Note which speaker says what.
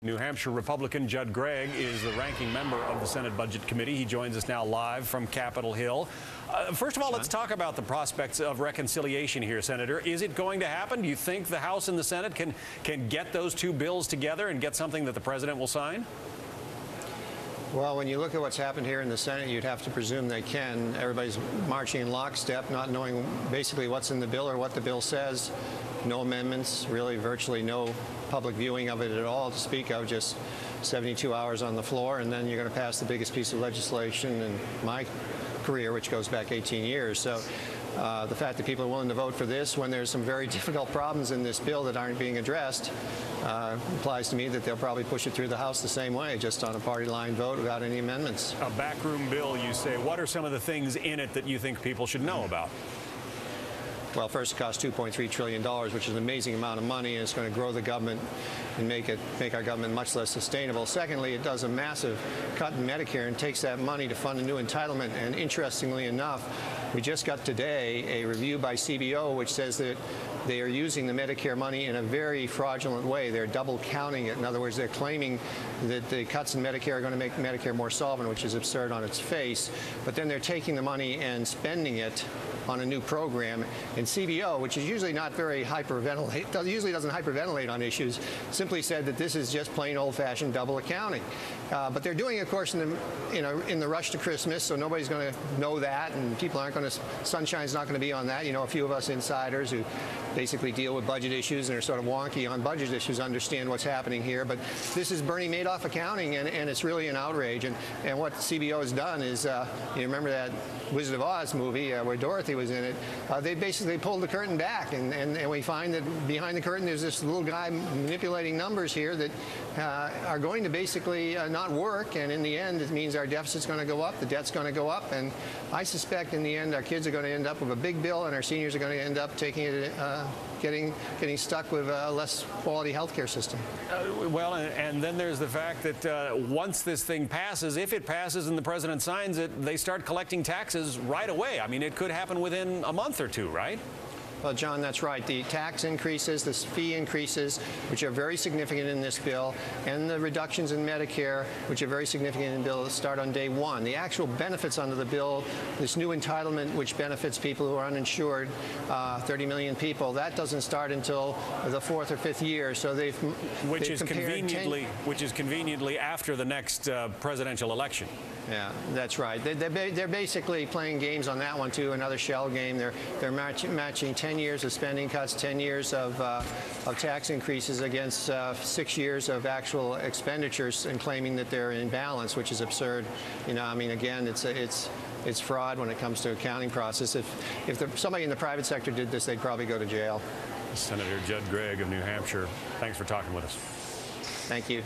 Speaker 1: New Hampshire Republican Judd Gregg is the ranking member of the Senate Budget Committee. He joins us now live from Capitol Hill. First of all, let's talk about the prospects of reconciliation here, Senator. Is it going to happen? Do you think the House and the Senate can get those two bills together and get something that the president will sign?
Speaker 2: Well, when you look at what's happened here in the Senate, you'd have to presume they can. Everybody's marching in lockstep, not knowing basically what's in the bill or what the bill says. No amendments, really virtually no public viewing of it at all to speak of, just 72 hours on the floor, and then you're going to pass the biggest piece of legislation in my career, which goes back 18 years. So the fact that people are willing to vote for this when there's some very difficult problems in this bill that aren't being addressed implies to me that they'll probably push it through the House the same way, just on a party line vote without any amendments.
Speaker 1: A backroom bill, you say. What are some of the things in it that you think people should know about?
Speaker 2: Well, first, it costs $2.3 trillion, which is an amazing amount of money, and it's going to grow the government and make our government much less sustainable. Secondly, it does a massive cut in Medicare and takes that money to fund a new entitlement. And interestingly enough, we just got today a review by CBO which says that they are using the Medicare money in a very fraudulent way. They're double counting it. In other words, they're claiming that the cuts in Medicare are going to make Medicare more solvent, which is absurd on its face. But then they're taking the money and spending it on a new program. And CBO, which is usually not very hyperventilate, usually doesn't hyperventilate on issues, simply said that this is just plain old-fashioned double accounting. But they're doing it, of course, in the rush to Christmas, so nobody's going to know that, and people aren't going to. Sunshine's not going to be on that. You know, a few of us insiders who basically deal with budget issues and are sort of wonky on budget issues understand what's happening here. But this is Bernie Madoff accounting, and it's really an outrage. And what CBO has done is, you remember that Wizard of Oz movie where Dorothy was in it? They basically pulled the curtain back, and we find that behind the curtain there's this little guy manipulating numbers here that are going to basically not work, and in the end it means our deficit's going to go up, the debt's going to go up, and I suspect in the end our kids are going to end up with a big bill and our seniors are going to end up taking it, getting stuck with a less quality health care system.
Speaker 1: Well, and then there's the fact that once this thing passes, if it passes and the president signs it, they start collecting taxes right away. I mean, it could happen within a month or two, right?
Speaker 2: Well, John, that's right. The tax increases, the fee increases, which are very significant in this bill, and the reductions in Medicare, which are very significant in the bill, start on day one. The actual benefits under the bill, this new entitlement, which benefits people who are uninsured, 30 million people, that doesn't start until the fourth or fifth year. So
Speaker 1: which is conveniently after the next presidential election.
Speaker 2: Yeah, that's right. They're basically playing games on that one too. Another shell game. They're matching 10 years of spending cuts, 10 years of tax increases against 6 years of actual expenditures, and claiming that they're in balance, which is absurd. You know, I mean, again, it's fraud when it comes to accounting process. If somebody in the private sector did this, they'd probably go to jail.
Speaker 1: Senator Judd Gregg of New Hampshire, thanks for talking with us.
Speaker 2: Thank you.